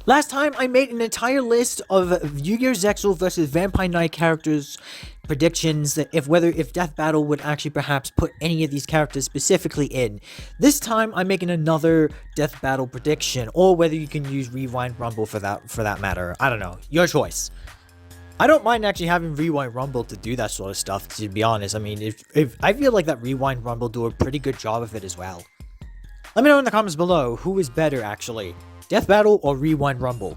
Last time I made an entire list of Yu-Gi-Oh! Zexal versus Vampire Knight characters predictions if Death Battle would actually perhaps put any of these characters specifically in. This time I'm making another Death Battle prediction, or whether you can use Rewind Rumble for that matter. I don't know. Your choice. I don't mind actually having Rewind Rumble to do that sort of stuff, to be honest. I mean, if I feel like that Rewind Rumble do a pretty good job of it as well. Let me know in the comments below who is better actually. Death Battle or Rewind Rumble.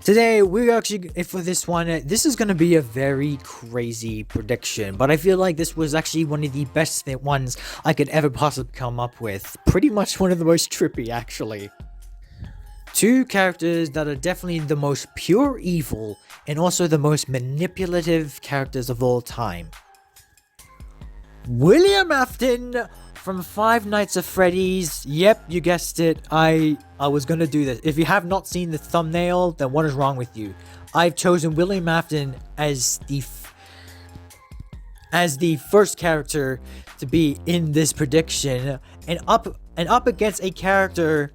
Today, we're actually, for this one, this is going to be a very crazy prediction, but I feel like this was actually one of the best ones I could ever possibly come up with. Pretty much one of the most trippy, actually. Two characters that are definitely the most pure evil, and also the most manipulative characters of all time. William Afton from Five Nights at Freddy's. Yep, you guessed it. I was gonna do this. If you have not seen the thumbnail, then what is wrong with you? I've chosen William Afton as the first character to be in this prediction, and up against a character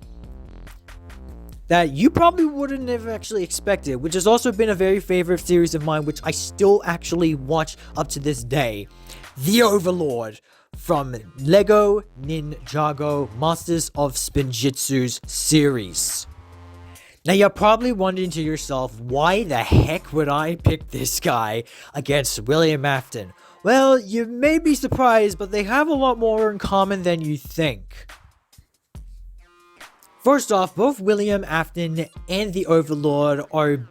that you probably wouldn't have actually expected, which has also been a very favorite series of mine, which I still actually watch up to this day. The Overlord from Lego Ninjago Masters of Spinjitzu's series. Now you're probably wondering to yourself, why the heck would I pick this guy against William Afton? Well, you may be surprised, but they have a lot more in common than you think. First off, both William Afton and the Overlord are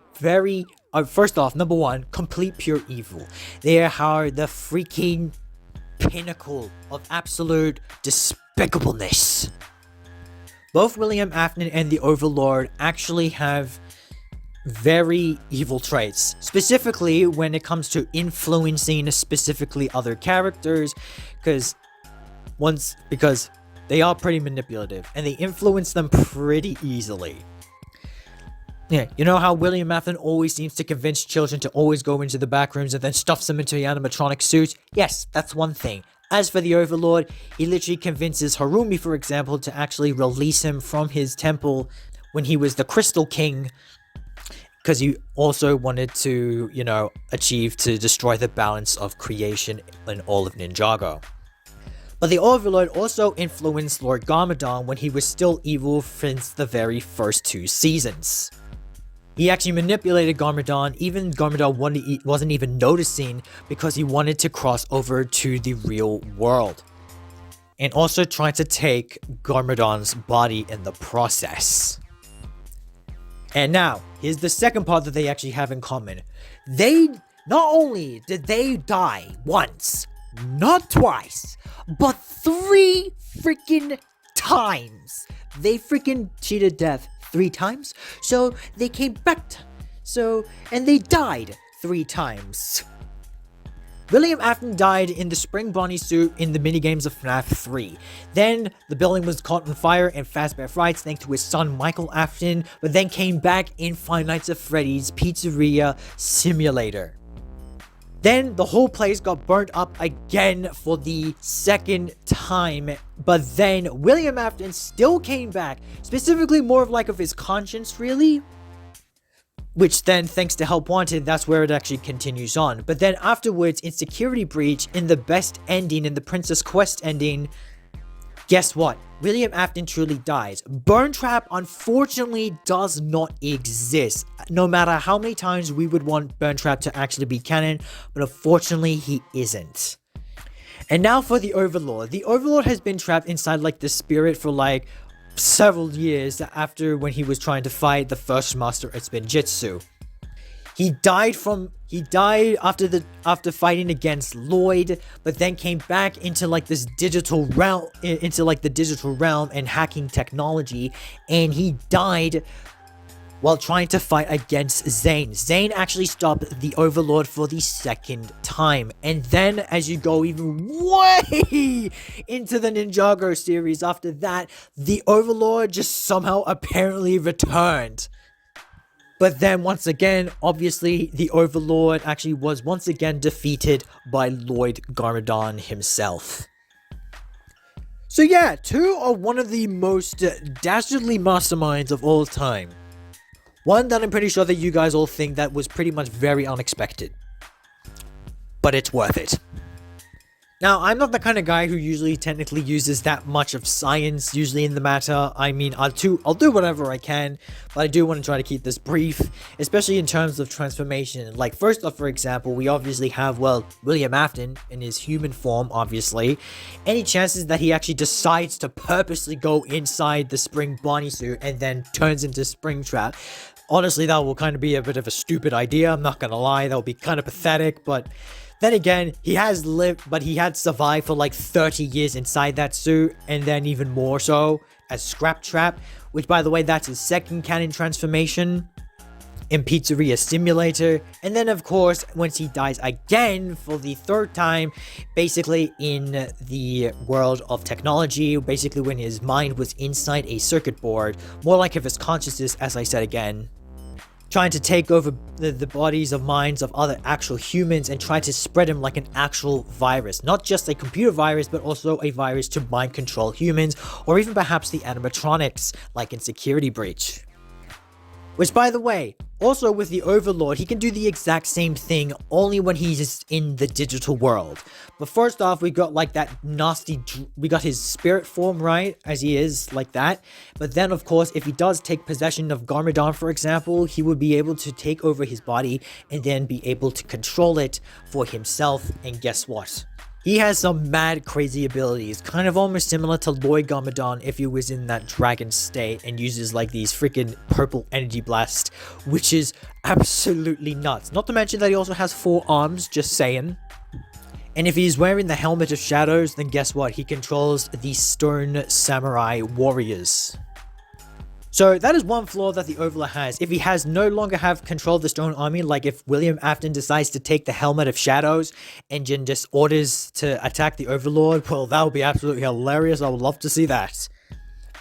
first off, number one, complete pure evil. They are the freaking pinnacle of absolute despicableness. Both William Afton and the Overlord actually have very evil traits, specifically when it comes to influencing specifically other characters, because they are pretty manipulative and they influence them pretty easily. Yeah, you know how William Afton always seems to convince children to always go into the back rooms and then stuffs them into the animatronic suits? Yes, that's one thing. As for the Overlord, he literally convinces Harumi, for example, to actually release him from his temple when he was the Crystal King, because he also wanted to, achieve to destroy the balance of creation in all of Ninjago. But the Overlord also influenced Lord Garmadon when he was still evil since the very first two seasons. He actually manipulated Garmadon, even Garmadon wasn't even noticing, because he wanted to cross over to the real world. And also trying to take Garmadon's body in the process. And now, here's the second part that they actually have in common. Not only did they die once, not twice, but 3 freaking times. They freaking cheated death 3 times, so they came back, and they died 3 times. William Afton died in the Spring Bonnie suit in the minigames of FNAF 3. Then, the building was caught on fire in Fazbear Frights thanks to his son Michael Afton, but then came back in Five Nights at Freddy's Pizzeria Simulator. Then the whole place got burnt up again for the second time, but then William Afton still came back, specifically more of his conscience, really. Which then, thanks to Help Wanted, that's where it actually continues on. But then afterwards, in Security Breach, in the best ending, in the Princess Quest ending, guess what? William Afton truly dies. Burn Trap, unfortunately, does not exist. No matter how many times we would want Burn Trap to actually be canon, but unfortunately, he isn't. And now for the Overlord. The Overlord has been trapped inside, the spirit for, several years after when he was trying to fight the first master at Spinjitzu. He died after fighting against Lloyd, but then came back into this digital realm, the digital realm and hacking technology, and he died while trying to fight against Zane. Zane actually stopped the Overlord for the second time. And then as you go even way into the Ninjago series after that, the Overlord just somehow apparently returned. But then once again, obviously, the Overlord actually was once again defeated by Lloyd Garmadon himself. So yeah, two are one of the most dastardly masterminds of all time. One that I'm pretty sure that you guys all think that was pretty much very unexpected. But it's worth it. Now, I'm not the kind of guy who usually technically uses that much of science usually in the matter. I mean, I'll do whatever I can, but I do want to try to keep this brief, especially in terms of transformation. Like, first off, for example, we obviously have, well, William Afton in his human form, obviously. Any chances that he actually decides to purposely go inside the Spring Bonnie suit and then turns into Springtrap? Honestly, that will kind of be a bit of a stupid idea, I'm not gonna lie. That will be kind of pathetic, but then again, he has lived, but he had survived for like 30 years inside that suit, and then even more so as Scraptrap, which, by the way, that's his second canon transformation in Pizzeria Simulator. And then, of course, once he dies again for the third time, basically in the world of technology, basically when his mind was inside a circuit board, more like of his consciousness, as I said again, trying to take over the bodies of minds of other actual humans and try to spread them like an actual virus. Not just a computer virus, but also a virus to mind control humans, or even perhaps the animatronics, like in Security Breach. Which, by the way, also with the Overlord, he can do the exact same thing, only when he's in the digital world. But first off, we got like that nasty, we got his spirit form, right, as he is, like that. But then, of course, if he does take possession of Garmadon, for example, he would be able to take over his body and then be able to control it for himself. And guess what? He has some mad crazy abilities, kind of almost similar to Lloyd Garmadon if he was in that dragon state and uses like these freaking purple energy blasts, which is absolutely nuts. Not to mention that he also has 4 arms, just saying. And if he's wearing the Helmet of Shadows, then guess what? He controls the Stone Samurai Warriors. So that is one flaw that the Overlord has. If he has no longer have control of the Stone Army, like if William Afton decides to take the Helmet of Shadows and just orders to attack the Overlord, well, that would be absolutely hilarious. I would love to see that.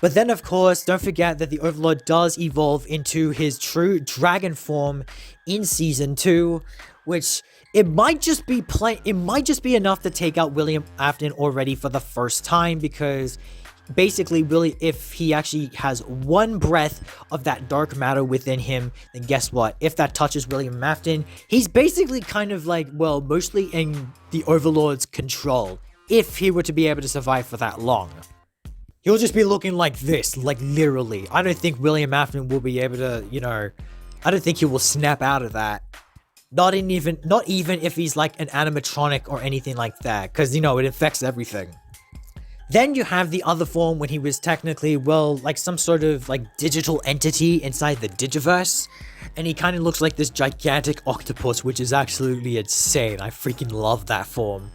But then, of course, don't forget that the Overlord does evolve into his true dragon form in Season 2, which it might just be enough to take out William Afton already for the first time, because basically, really, if he actually has one breath of that dark matter within him, then guess what? If that touches William Afton, he's basically kind of like, well, mostly in the Overlord's control, if he were to be able to survive for that long. He'll just be looking like this, like literally. I don't think William Afton will be able to, I don't think he will snap out of that. Not even if he's like an animatronic or anything like that, because, it affects everything. Then you have the other form when he was technically, well, like some sort of like digital entity inside the Digiverse. And he kind of looks like this gigantic octopus, which is absolutely insane. I freaking love that form.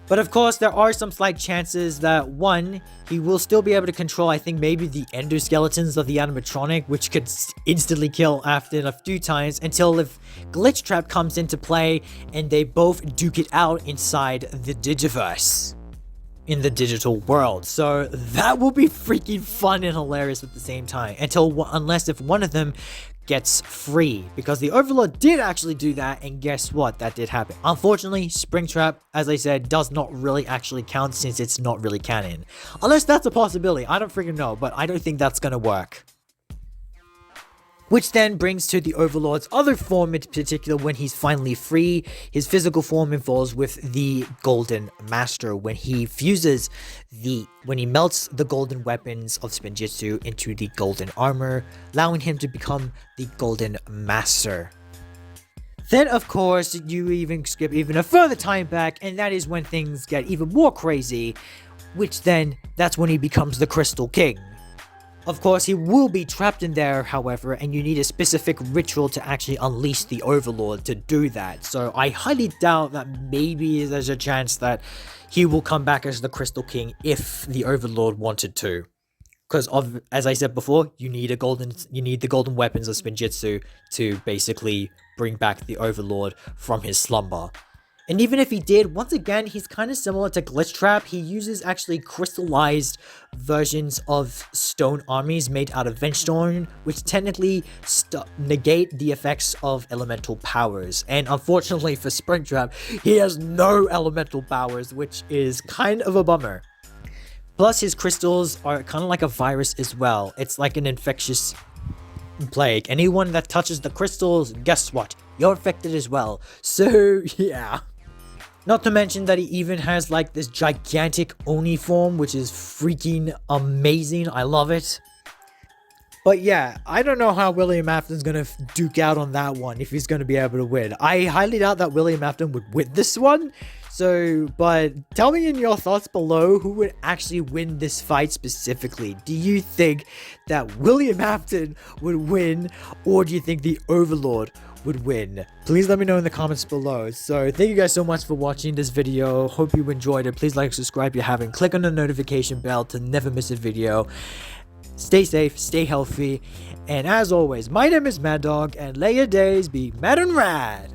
But of course, there are some slight chances that, one, he will still be able to control, I think, maybe the endoskeletons of the animatronic, which could instantly kill Afton a few times, until if Glitch Trap comes into play and they both duke it out inside the Digiverse in the digital world. So that will be freaking fun and hilarious at the same time, unless if one of them gets free, because the Overlord did actually do that, and guess what? That did happen. Unfortunately, Springtrap, as I said, does not really actually count since it's not really canon. Unless that's a possibility. I don't freaking know, but I don't think that's gonna work. Which then brings to the Overlord's other form in particular when he's finally free. His physical form involves with the Golden Master when he melts the golden weapons of Spinjitzu into the golden armor, allowing him to become the Golden Master. Then, of course, you even skip even a further time back, and that is when things get even more crazy, that's when he becomes the Crystal King. Of course, he will be trapped in there, however, and you need a specific ritual to actually unleash the Overlord to do that. So I highly doubt that maybe there's a chance that he will come back as the Crystal King if the Overlord wanted to. Because, as I said before, you need the golden weapons of Spinjitzu to basically bring back the Overlord from his slumber. And even if he did, once again, he's kind of similar to Glitch Trap. He uses actually crystallized versions of stone armies made out of Vengestone, which technically negate the effects of elemental powers. And unfortunately for Springtrap, he has no elemental powers, which is kind of a bummer. Plus, his crystals are kind of like a virus as well. It's like an infectious plague. Anyone that touches the crystals, guess what? You're affected as well. So, yeah. Not to mention that he even has like this gigantic Oni form, which is freaking amazing. I love it. But yeah, I don't know how William Afton's gonna duke out on that one, if he's gonna be able to win. I highly doubt that William Afton would win this one. So, but tell me in your thoughts below who would actually win this fight specifically. Do you think that William Afton would win, or do you think the Overlord would win? Please let me know in the comments below. So thank you guys so much for watching this video. Hope you enjoyed it. Please like, subscribe if you haven't. Click on the notification bell to never miss a video. Stay safe, stay healthy, and as always, my name is Mad Dog, and let your days be mad and rad.